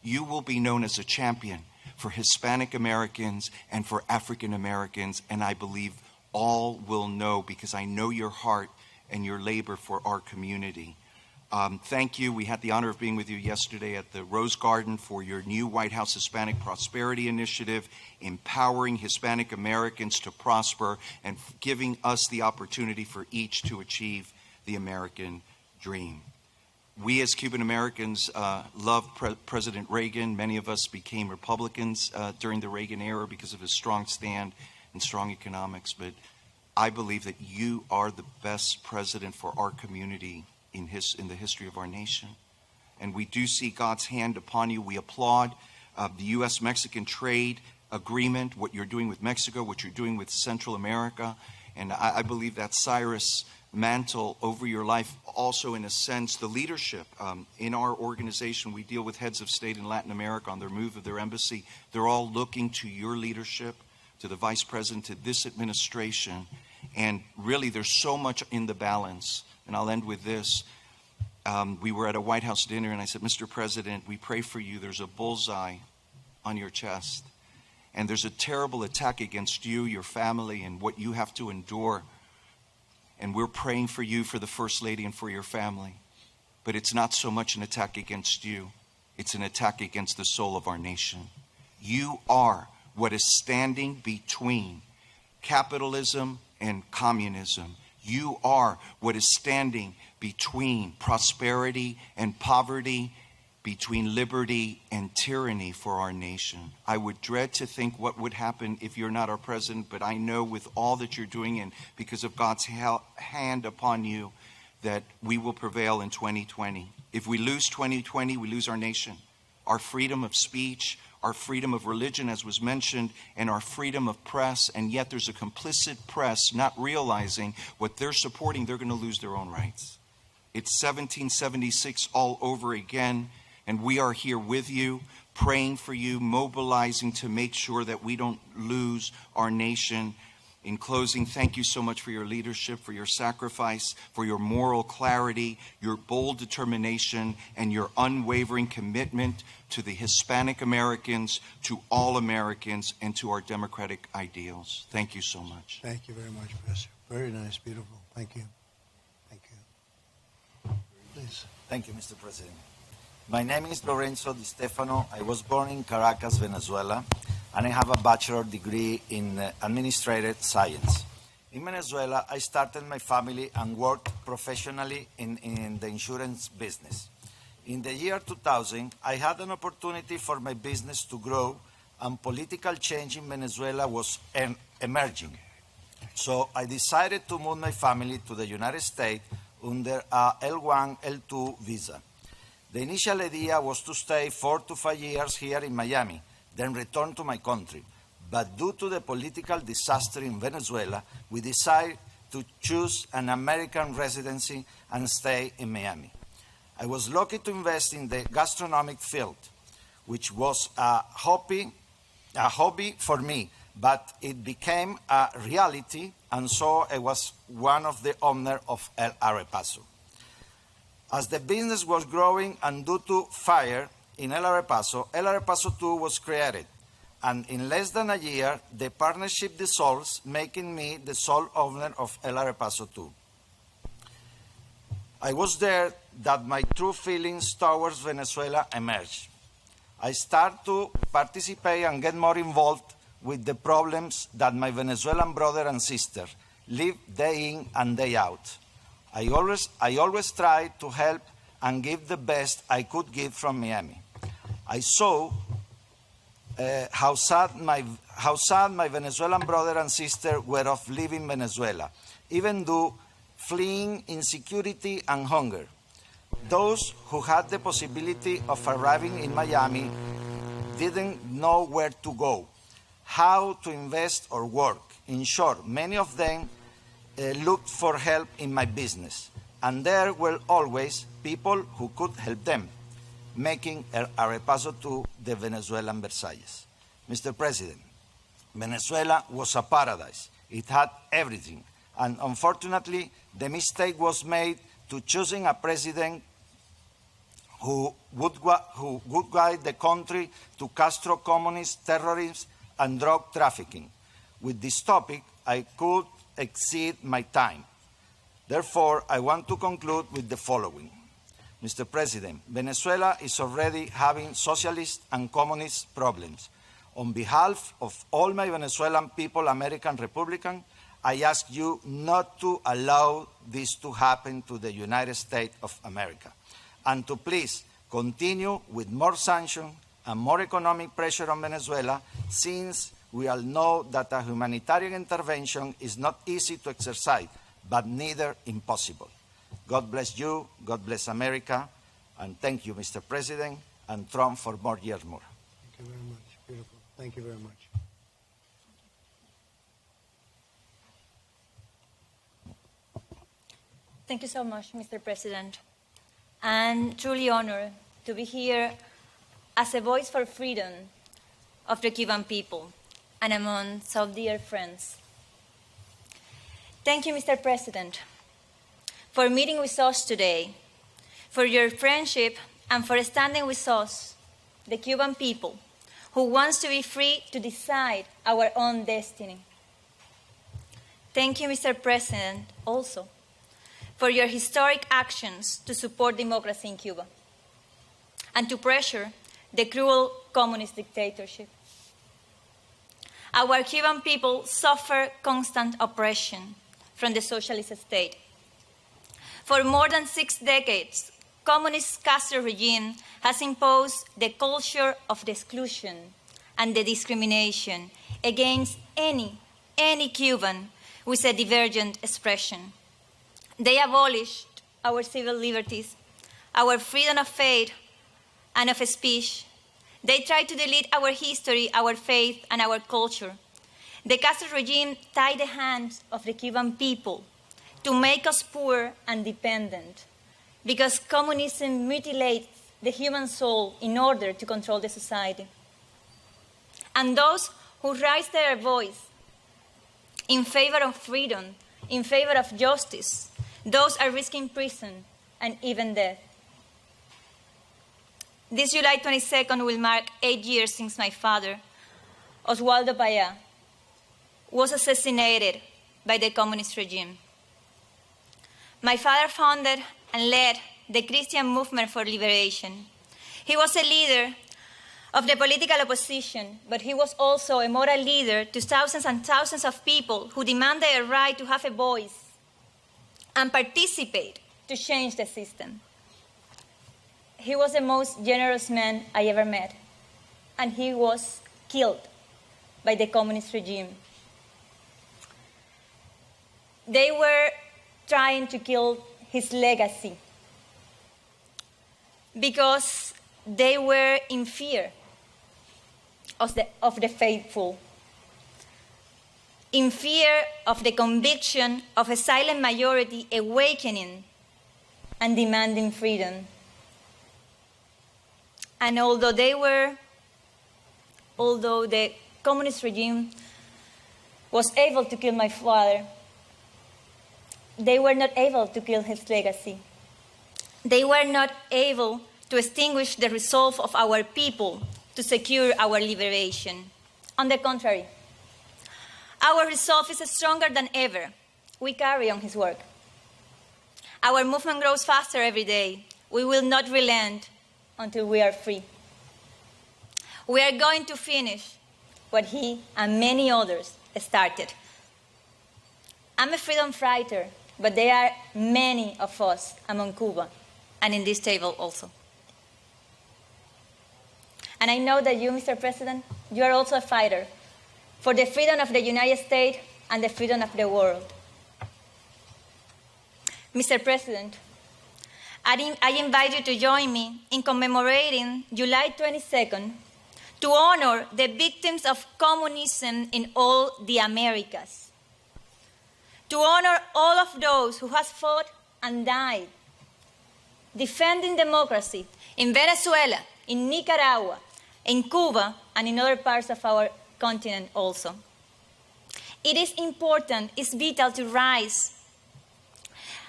you will be known as a champion for Hispanic Americans and for African Americans, and I believe all will know, because I know your heart and your labor for our community. Thank you. We had the honor of being with you yesterday at the Rose Garden for your new White House Hispanic Prosperity Initiative, empowering Hispanic Americans to prosper and giving us the opportunity for each to achieve the American dream. We as Cuban Americans loved President Reagan. Many of us became Republicans during the Reagan era because of his strong stand and strong economics. But I believe that you are the best president for our community in the history of our nation. And we do see God's hand upon you. We applaud the U.S.-Mexican trade agreement, what you're doing with Mexico, what you're doing with Central America. And I believe that Cyrus mantle over your life, also in a sense the leadership. In our organization, we deal with heads of state in Latin America on their move of their embassy. They're all looking to your leadership, to the Vice President, to this administration. And really, there's so much in the balance. And I'll end with this. We were at a White House dinner, and I said, Mr. President, we pray for you. There's a bullseye on your chest. And there's a terrible attack against you, your family, and what you have to endure. And we're praying for you, for the First Lady, and for your family. But it's not so much an attack against you. It's an attack against the soul of our nation. You are what is standing between capitalism and communism. You are what is standing between prosperity and poverty, between liberty and tyranny for our nation. I would dread to think what would happen if you're not our president, but I know with all that you're doing and because of God's hand upon you that we will prevail in 2020. If we lose 2020, we lose our nation, our freedom of speech, our freedom of religion, as was mentioned, and our freedom of press. And yet there's a complicit press not realizing what they're supporting, they're going to lose their own rights. It's 1776 all over again. And we are here with you, praying for you, mobilizing to make sure that we don't lose our nation. In closing, thank you so much for your leadership, for your sacrifice, for your moral clarity, your bold determination, and your unwavering commitment to the Hispanic Americans, to all Americans, and to our democratic ideals. Thank you so much. Thank you very much, Professor. Very nice, beautiful. Thank you. Thank you. Please. Thank you, Mr. President. My name is Lorenzo Di Stefano. I was born in Caracas, Venezuela, and I have a bachelor's degree in administrative science. In Venezuela, I started my family and worked professionally in the insurance business. In the year 2000, I had an opportunity for my business to grow, and political change in Venezuela was emerging. So I decided to move my family to the United States under a L1, L2 visa. The initial idea was to stay 4 to 5 years here in Miami, then return to my country. But due to the political disaster in Venezuela, we decided to choose an American residency and stay in Miami. I was lucky to invest in the gastronomic field, which was a hobby for me, but it became a reality, and so I was one of the owners of El Arepaso. As the business was growing and due to fire in El Arepaso 2 was created. And in less than a year, the partnership dissolves, making me the sole owner of El Arepaso 2. I was there that my true feelings towards Venezuela emerged. I started to participate and get more involved with the problems that my Venezuelan brother and sister live day in and day out. I always tried to help and give the best I could give from Miami. I saw how sad my Venezuelan brother and sister were of leaving Venezuela, even though fleeing insecurity and hunger. Those who had the possibility of arriving in Miami didn't know where to go, how to invest or work. In short, many of them looked for help in my business, and there were always people who could help them, making El Arepaso 2 the Venezuelan Versailles. Mr. President, Venezuela was a paradise. It had everything, and unfortunately, the mistake was made to choosing a president who would guide the country to Castro communist terrorism and drug trafficking. With this topic, I could exceed my time. Therefore, I want to conclude with the following. Mr. President, Venezuela is already having socialist and communist problems. On behalf of all my Venezuelan people, American Republican, I ask you not to allow this to happen to the United States of America, and to please continue with more sanctions and more economic pressure on Venezuela, since we all know that a humanitarian intervention is not easy to exercise, but neither impossible. God bless you, God bless America, and thank you, Mr. President, and Trump for more years more. Thank you very much. Beautiful. Thank you very much. Thank you so much, Mr. President. I'm truly honored to be here as a voice for freedom of the Cuban people and among so dear friends. Thank you, Mr. President, for meeting with us today, for your friendship, and for standing with us, the Cuban people, who wants to be free to decide our own destiny. Thank you, Mr. President, also, for your historic actions to support democracy in Cuba and to pressure the cruel communist dictatorship. Our Cuban people suffer constant oppression from the socialist state. For more than 6 decades, communist Castro regime has imposed the culture of the exclusion and the discrimination against any Cuban with a divergent expression. They abolished our civil liberties, our freedom of faith and of speech. They tried to delete our history, our faith, and our culture. The Castro regime tied the hands of the Cuban people to make us poor and dependent, because communism mutilates the human soul in order to control the society. And those who raise their voice in favor of freedom, in favor of justice, those are risking prison and even death. This July 22nd will mark 8 years since my father, Oswaldo Payá, was assassinated by the communist regime. My father founded and led the Christian movement for liberation. He was a leader of the political opposition, but he was also a moral leader to thousands and thousands of people who demanded a right to have a voice and participate to change the system. He was the most generous man I ever met, and he was killed by the communist regime. They were trying to kill his legacy because they were in fear of the faithful, in fear of the conviction of a silent majority awakening and demanding freedom. And although the communist regime was able to kill my father, they were not able to kill his legacy. They were not able to extinguish the resolve of our people to secure our liberation. On the contrary, our resolve is stronger than ever. We carry on his work. Our movement grows faster every day. We will not relent until we are free. We are going to finish what he and many others started. I'm a freedom fighter, but there are many of us among Cuba and in this table also. And I know that you, Mr. President, you are also a fighter for the freedom of the United States and the freedom of the world. Mr. President, I invite you to join me in commemorating July 22nd to honor the victims of communism in all the Americas, to honor all of those who have fought and died defending democracy in Venezuela, in Nicaragua, in Cuba, and in other parts of our continent also. It is important, it's vital to raise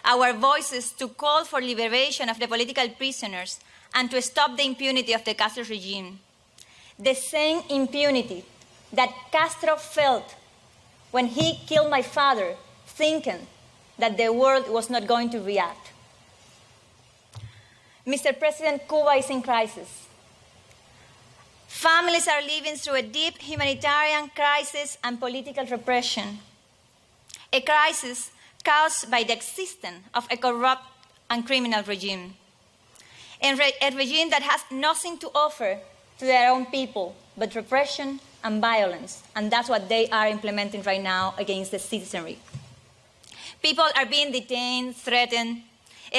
our voices to call for liberation of the political prisoners and to stop the impunity of the Castro regime. The same impunity that Castro felt when he killed my father, thinking that the world was not going to react. Mr. President, Cuba is in crisis. Families are living through a deep humanitarian crisis and political repression, a crisis caused by the existence of a corrupt and criminal regime, a regime that has nothing to offer to their own people but repression and violence, and that's what they are implementing right now against the citizenry. People are being detained, threatened,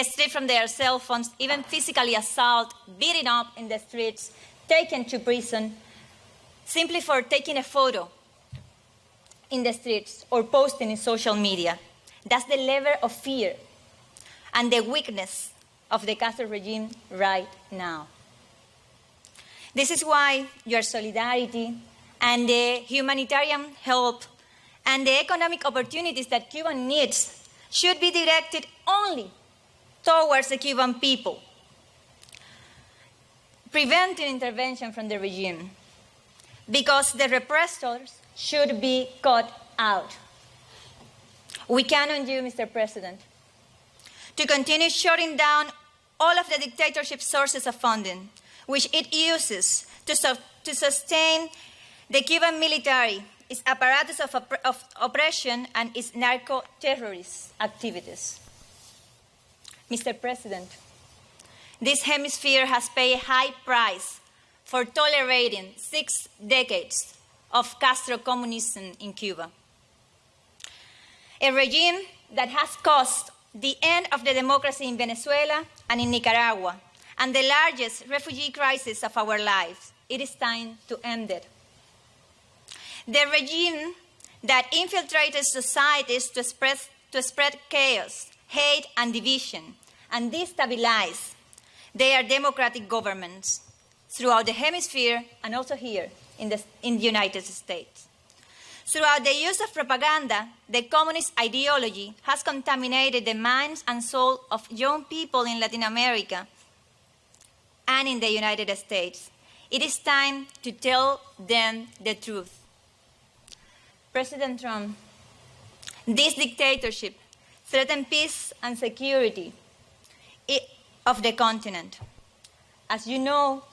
stripped from their cell phones, even physically assaulted, beaten up in the streets, taken to prison simply for taking a photo in the streets or posting in social media. That's the level of fear and the weakness of the Castro regime right now. This is why your solidarity and the humanitarian help and the economic opportunities that Cuba needs should be directed only towards the Cuban people, preventing intervention from the regime, because the repressors should be cut out. We count on you, Mr. President, to continue shutting down all of the dictatorship sources of funding, which it uses to sustain the Cuban military, its apparatus of oppression, and its narco-terrorist activities. Mr. President, this hemisphere has paid a high price for tolerating 6 decades of Castro communism in Cuba, a regime that has caused the end of the democracy in Venezuela and in Nicaragua, and the largest refugee crisis of our lives. It is time to end it. The regime that infiltrated societies to spread chaos, hate, and division, and destabilize their democratic governments throughout the hemisphere and also here in the United States. Throughout the use of propaganda, the communist ideology has contaminated the minds and soul of young people in Latin America and in the United States. It is time to tell them the truth. President Trump, this dictatorship threatens peace and security of the continent. As you know,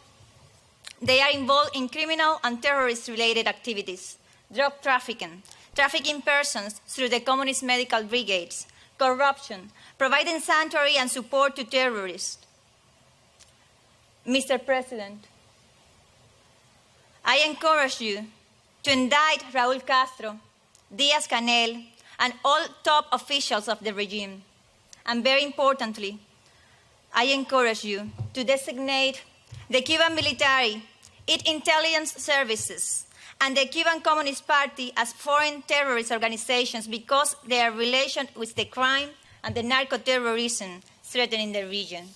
they are involved in criminal and terrorist-related activities, drug trafficking, trafficking persons through the communist medical brigades, corruption, providing sanctuary and support to terrorists. Mr. President, I encourage you to indict Raúl Castro, Díaz-Canel, and all top officials of the regime. And very importantly, I encourage you to designate the Cuban military, its intelligence services, and the Cuban Communist Party as foreign terrorist organizations because their relation with the crime and the narco-terrorism threatening the region.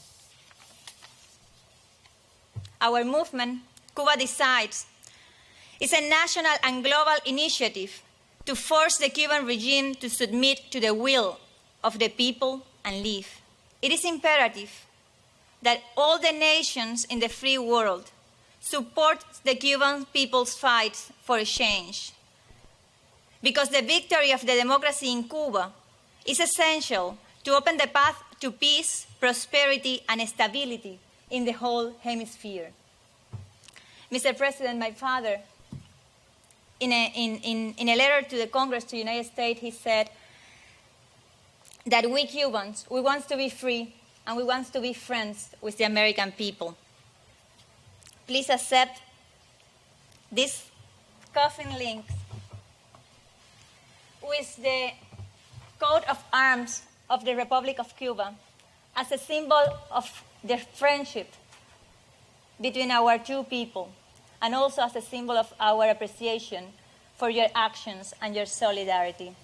Our movement, Cuba Decides, is a national and global initiative to force the Cuban regime to submit to the will of the people and leave. It is imperative that all the nations in the free world support the Cuban people's fight for change, because the victory of the democracy in Cuba is essential to open the path to peace, prosperity, and stability in the whole hemisphere. Mr. President, my father, in a letter to the Congress, to the United States, he said that we Cubans, we want to be free and we want to be friends with the American people. Please accept this coffin link with the coat of arms of the Republic of Cuba as a symbol of the friendship between our two people, and also as a symbol of our appreciation for your actions and your solidarity.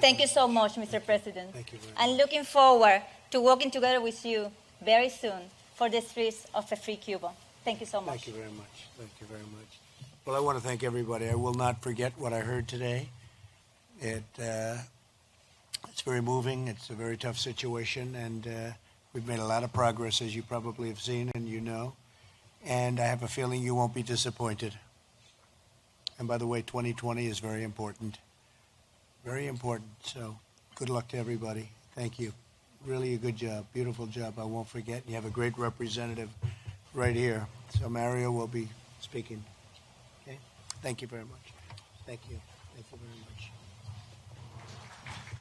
Thank you so much, Mr. President. Thank you very much. I'm looking forward to working together with you very soon for the streets of a free Cuba. Thank you so much. Thank you very much. Thank you very much. Well, I want to thank everybody. I will not forget what I heard today. It's very moving. It's a very tough situation, and we've made a lot of progress, as you probably have seen and you know. And I have a feeling you won't be disappointed. And by the way, 2020 is very important. Very important. So good luck to everybody. Thank you. Really a good job. Beautiful job. I won't forget. You have a great representative right here. So Mario will be speaking. Okay? Thank you very much. Thank you. Thank you very much.